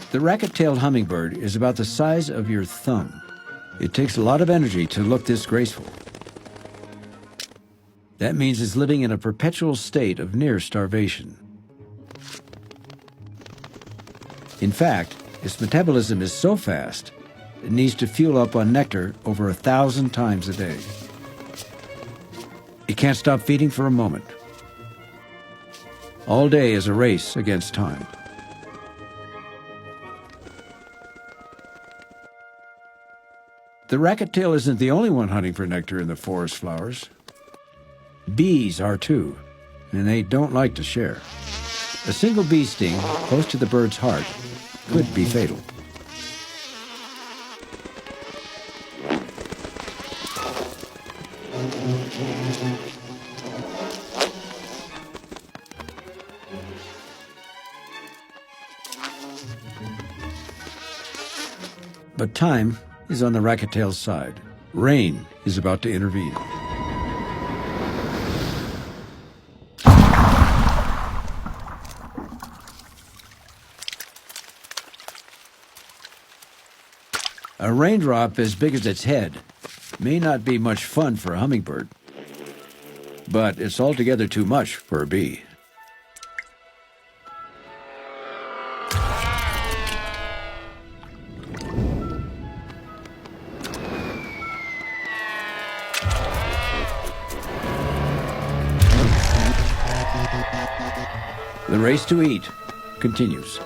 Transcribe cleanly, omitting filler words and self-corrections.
The racket-tailed hummingbird is about the size of your thumb. It takes a lot of energy to look this graceful. That means it's living in a perpetual state of near starvation. In fact, its metabolism is so fast, it needs to fuel up on nectar over 1,000 times a day. It can't stop feeding for a moment. All day is a race against time. The racket-tail isn't the only one hunting for nectar in the forest flowers. Bees are too, and they don't like to share. A single bee sting close to the bird's heart could be fatal. But time is on the racket-tail's side. Rain is about to intervene. A raindrop as big as its head may not be much fun for a hummingbird, but it's altogether too much for a bee. The race to eat continues.